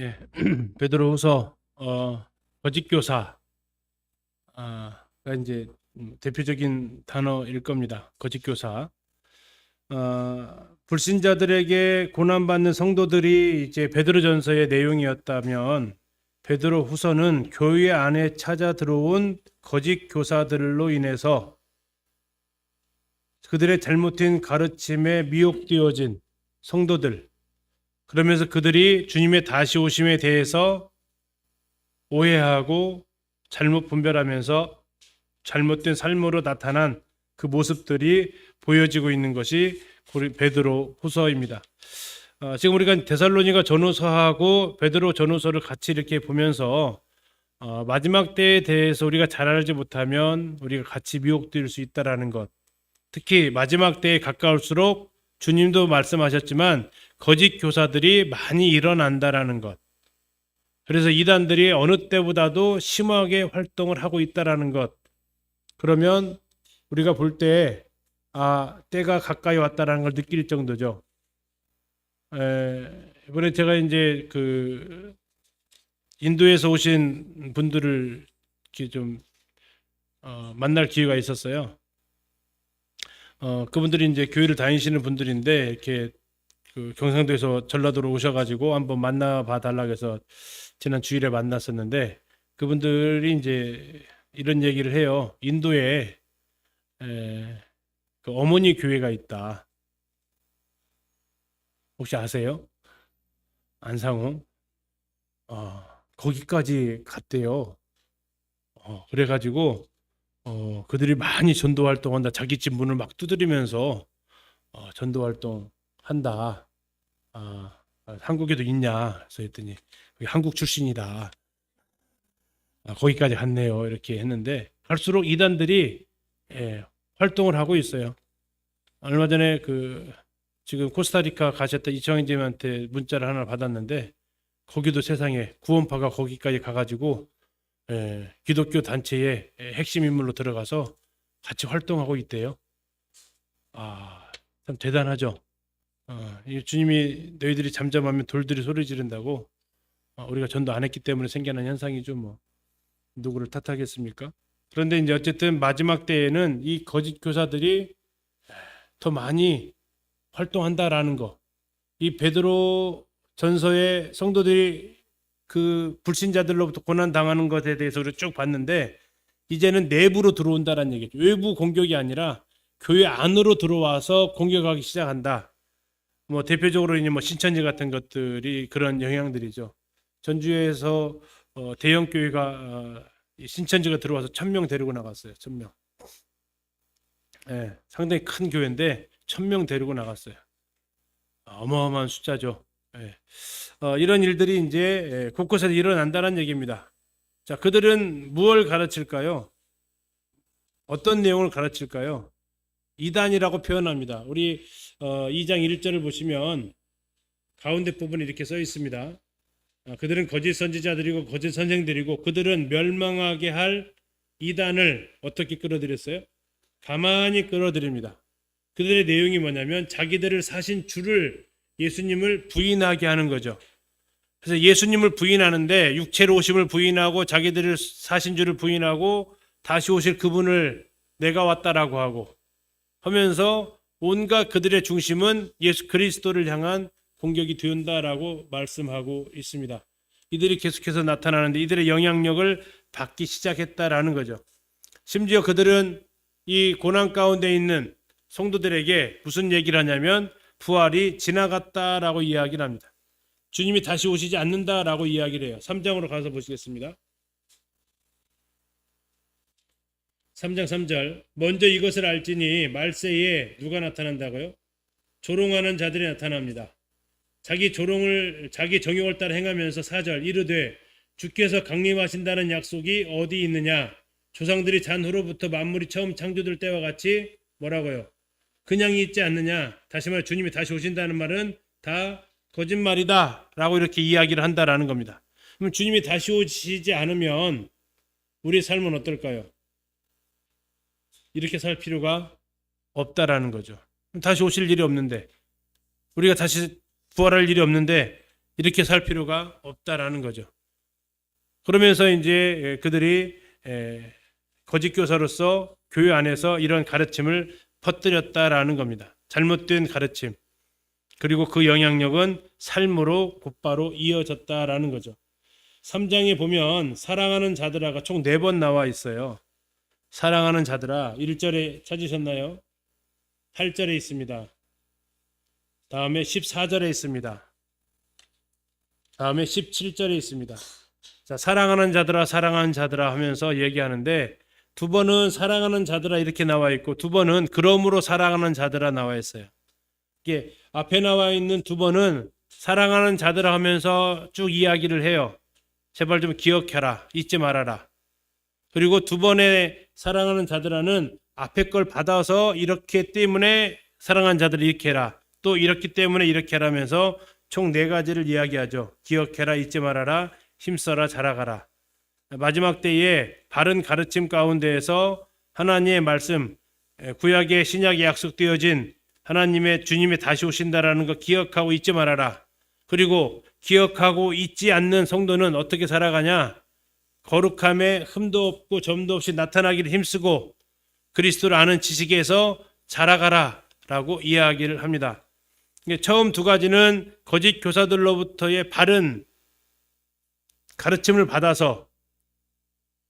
예, 베드로후서 거짓 교사 가 이제 대표적인 단어일 겁니다. 거짓 교사. 불신자들에게 고난받는 성도들이 이제 베드로전서의 내용이었다면 베드로후서는 교회 안에 찾아 들어온 거짓 교사들로 인해서 그들의 잘못된 가르침에 미혹되어진 성도들, 그러면서 그들이 주님의 다시 오심에 대해서 오해하고 잘못 분별하면서 잘못된 삶으로 나타난 그 모습들이 보여지고 있는 것이 베드로 후서입니다. 지금 우리가 데살로니가 전후서하고 베드로 전후서를 같이 이렇게 보면서 마지막 때에 대해서 우리가 잘 알지 못하면 우리가 같이 미혹될 수 있다라는 것, 특히 마지막 때에 가까울수록 주님도 말씀하셨지만 거짓 교사들이 많이 일어난다라는 것, 그래서 이단들이 어느 때보다도 심하게 활동을 하고 있다라는 것, 그러면 우리가 볼 때 때가 가까이 왔다라는 걸 느낄 정도죠. 이번에 제가 이제 그 인도에서 오신 분들을 이렇게 좀 만날 기회가 있었어요. 그분들이 이제 교회를 다니시는 분들인데 이렇게 그 경상도에서 전라도로 오셔가지고 한번 만나봐 달라고 해서 지난 주일에 만났었는데, 그분들이 이제 이런 얘기를 해요. 인도에 그 어머니 교회가 있다. 혹시 아세요? 안상홍? 거기까지 갔대요. 그래가지고 그들이 많이 전도 활동한다. 자기 집 문을 막 두드리면서 전도 활동 한다. 한국에도 있냐? 그래서 했더니 한국 출신이다. 거기까지 갔네요. 이렇게 했는데 갈수록 이단들이 활동을 하고 있어요. 얼마 전에 지금 코스타리카 가셨던 이청희님한테 문자를 하나 받았는데, 거기도 세상에 구원파가 거기까지 가가지고 기독교 단체의 핵심 인물로 들어가서 같이 활동하고 있대요. 참 대단하죠. 주님이 너희들이 잠잠하면 돌들이 소리 지른다고, 우리가 전도 안 했기 때문에 생겨난 현상이죠. 뭐 누구를 탓하겠습니까? 그런데 이제 어쨌든 마지막 때에는 이 거짓 교사들이 더 많이 활동한다라는 거. 이 베드로 전서의 성도들이 그 불신자들로부터 고난 당하는 것에 대해서 우리가 쭉 봤는데, 이제는 내부로 들어온다라는 얘기죠. 외부 공격이 아니라 교회 안으로 들어와서 공격하기 시작한다. 뭐 대표적으로 이제 뭐 신천지 같은 것들이 그런 영향들이죠. 전주에서 대형 교회가 신천지가 들어와서 1,000명 데리고 나갔어요. 1,000명. 상당히 큰 교회인데 1,000명 데리고 나갔어요. 어마어마한 숫자죠. 이런 일들이 이제 곳곳에서 일어난다는 얘기입니다. 자, 그들은 무엇을 가르칠까요? 어떤 내용을 가르칠까요? 이단이라고 표현합니다. 우리 2장 1절을 보시면 가운데 부분에 이렇게 써 있습니다. 그들은 거짓 선지자들이고 거짓 선생들이고 그들은 멸망하게 할 이단을 어떻게 끌어들였어요? 가만히 끌어들입니다. 그들의 내용이 뭐냐면 자기들을 사신 주를, 예수님을 부인하게 하는 거죠. 그래서 예수님을 부인하는데 육체로 오심을 부인하고 자기들을 사신 주를 부인하고 다시 오실 그분을 내가 왔다라고 하고 하면서 온갖 그들의 중심은 예수 그리스도를 향한 공격이 되온다라고 말씀하고 있습니다. 이들이 계속해서 나타나는데 이들의 영향력을 받기 시작했다라는 거죠. 심지어 그들은 이 고난 가운데 있는 성도들에게 무슨 얘기를 하냐면 부활이 지나갔다라고 이야기를 합니다. 주님이 다시 오시지 않는다라고 이야기를 해요. 3장으로 가서 보시겠습니다. 3장 3절. 먼저 이것을 알지니 말세에 누가 나타난다고요? 조롱하는 자들이 나타납니다. 자기 정욕을 따라 행하면서 4절 이르되 주께서 강림하신다는 약속이 어디 있느냐? 조상들이 잔 후로부터 만물이 처음 창조될 때와 같이 뭐라고요? 그냥 있지 않느냐? 다시 말해 주님이 다시 오신다는 말은 다 거짓말이다 라고 이렇게 이야기를 한다라는 겁니다. 그럼 주님이 다시 오시지 않으면 우리의 삶은 어떨까요? 이렇게 살 필요가 없다라는 거죠. 다시 오실 일이 없는데, 우리가 다시 부활할 일이 없는데 이렇게 살 필요가 없다라는 거죠. 그러면서 이제 그들이 거짓 교사로서 교회 안에서 이런 가르침을 퍼뜨렸다라는 겁니다. 잘못된 가르침. 그리고 그 영향력은 삶으로 곧바로 이어졌다라는 거죠. 3장에 보면 사랑하는 자들아가 총 4번 나와 있어요. 사랑하는 자들아 1절에 찾으셨나요? 8절에 있습니다. 다음에 14절에 있습니다. 다음에 17절에 있습니다. 자, 사랑하는 자들아 사랑하는 자들아 하면서 얘기하는데 두 번은 사랑하는 자들아 이렇게 나와 있고 두 번은 그러므로 사랑하는 자들아 나와 있어요. 이게 앞에 나와 있는 두 번은 사랑하는 자들아 하면서 쭉 이야기를 해요. 제발 좀 기억해라. 잊지 말아라. 그리고 두 번의 사랑하는 자들아는 앞에 걸 받아서 이렇기 때문에 사랑하는 자들을 이렇게 해라. 또 이렇기 때문에 이렇게 하라면서 총 4가지를 이야기하죠. 기억해라, 잊지 말아라, 힘써라, 자라가라. 마지막 때에 바른 가르침 가운데에서 하나님의 말씀, 구약의 신약에 약속되어진 하나님의 주님이 다시 오신다라는 거 기억하고 잊지 말아라. 그리고 기억하고 잊지 않는 성도는 어떻게 살아가냐? 거룩함에 흠도 없고 점도 없이 나타나기를 힘쓰고 그리스도를 아는 지식에서 자라가라 라고 이야기를 합니다. 처음 2가지는 거짓 교사들로부터의 바른 가르침을 받아서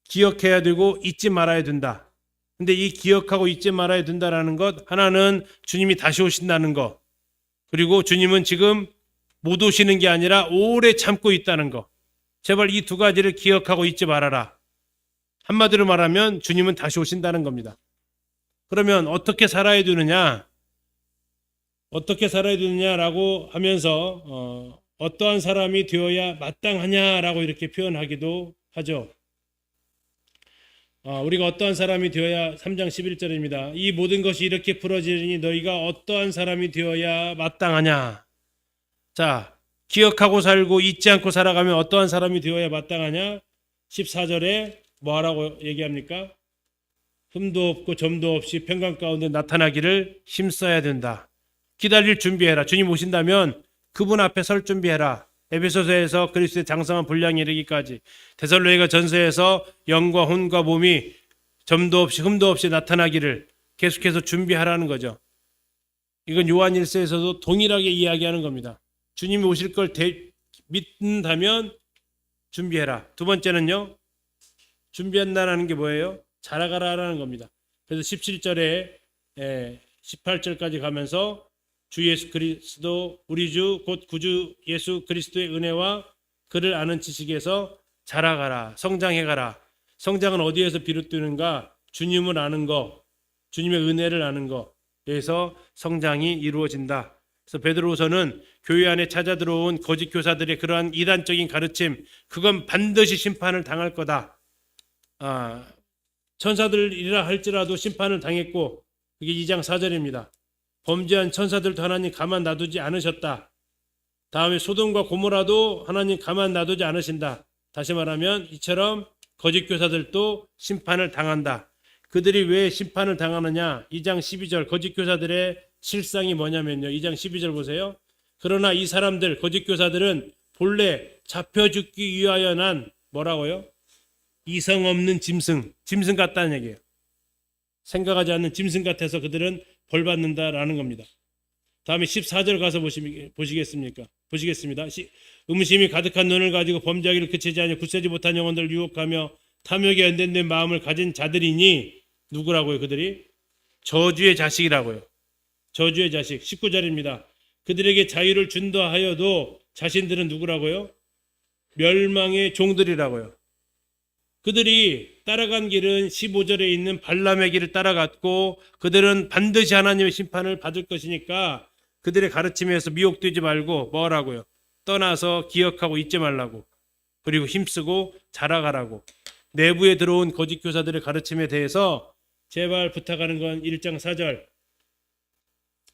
기억해야 되고 잊지 말아야 된다. 근데 이 기억하고 잊지 말아야 된다라는 것, 하나는 주님이 다시 오신다는 것, 그리고 주님은 지금 못 오시는 게 아니라 오래 참고 있다는 것. 제발 이 2가지를 기억하고 잊지 말아라. 한마디로 말하면 주님은 다시 오신다는 겁니다. 그러면 어떻게 살아야 되느냐? 어떻게 살아야 되느냐라고 하면서 어떠한 사람이 되어야 마땅하냐라고 이렇게 표현하기도 하죠. 우리가 어떠한 사람이 되어야 3장 11절입니다. 이 모든 것이 이렇게 풀어지니 너희가 어떠한 사람이 되어야 마땅하냐. 자, 기억하고 살고 잊지 않고 살아가면 어떠한 사람이 되어야 마땅하냐. 14절에 뭐하라고 얘기합니까? 흠도 없고 점도 없이 평강 가운데 나타나기를 힘써야 된다. 기다릴 준비해라. 주님 오신다면 그분 앞에 설 준비해라. 에베소서에서 그리스도의 장성한 분량에 이르기까지, 데살로니가 전서에서 영과 혼과 몸이 점도 없이 흠도 없이 나타나기를 계속해서 준비하라는 거죠. 이건 요한 1서에서도 동일하게 이야기하는 겁니다. 주님이 오실 걸 믿는다면 준비해라. 2번째는요. 준비한다는 게 뭐예요? 자라가라라는 겁니다. 그래서 17절에 18절까지 가면서 주 예수 그리스도 우리 주 곧 구주 예수 그리스도의 은혜와 그를 아는 지식에서 자라가라. 성장해가라. 성장은 어디에서 비롯되는가? 주님을 아는 거, 주님의 은혜를 아는 거. 여기서 성장이 이루어진다. 그래서 베드로후서는 교회 안에 찾아 들어온 거짓 교사들의 그러한 이단적인 가르침, 그건 반드시 심판을 당할 거다. 천사들이라 할지라도 심판을 당했고, 그게 2장 4절입니다. 범죄한 천사들도 하나님 가만 놔두지 않으셨다. 다음에 소돔과 고모라도 하나님 가만 놔두지 않으신다. 다시 말하면 이처럼 거짓 교사들도 심판을 당한다. 그들이 왜 심판을 당하느냐? 2장 12절 거짓 교사들의 실상이 뭐냐면요. 2장 12절 보세요. 그러나 이 사람들 거짓 교사들은 본래 잡혀 죽기 위하여 난 뭐라고요? 이성 없는 짐승 같다는 얘기예요. 생각하지 않는 짐승 같아서 그들은 벌 받는다라는 겁니다. 다음에 14절 가서 보시겠습니다. 음심이 가득한 눈을 가지고 범죄하기를 그치지 않으며 굳세지 못한 영혼들을 유혹하며 탐욕에 연된된 마음을 가진 자들이니 누구라고요? 그들이 저주의 자식이라고요. 저주의 자식. 19절입니다. 그들에게 자유를 준다 하여도 자신들은 누구라고요? 멸망의 종들이라고요. 그들이 따라간 길은 15절에 있는 발람의 길을 따라갔고 그들은 반드시 하나님의 심판을 받을 것이니까 그들의 가르침에서 미혹되지 말고 뭐라고요? 떠나서 기억하고 잊지 말라고, 그리고 힘쓰고 자라가라고. 내부에 들어온 거짓 교사들의 가르침에 대해서 제발 부탁하는 건 1장 4절.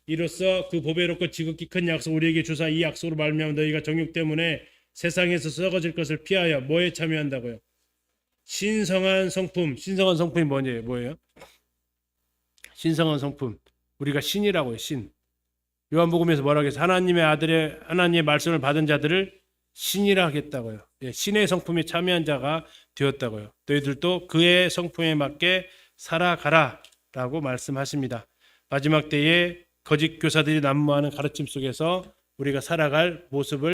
이로써 그 보배롭고 지극히 큰 약속 우리에게 주사 이 약속으로 말미암아 너희가 정욕 때문에 세상에서 썩어질 것을 피하여 뭐에 참여한다고요? 신성한 성품. 신성한 성품이 뭐예요? 신성한 성품. 우리가 신이라고요. 신. 요한복음에서 뭐라고 해서 하나님의 아들의 하나님의 말씀을 받은 자들을 신이라 하겠다고요. 예, 신의 성품에 참여한 자가 되었다고요. 너희들도 그의 성품에 맞게 살아가라라고 말씀하십니다. 마지막 때에 거짓 교사들이 난무하는 가르침 속에서 우리가 살아갈 모습을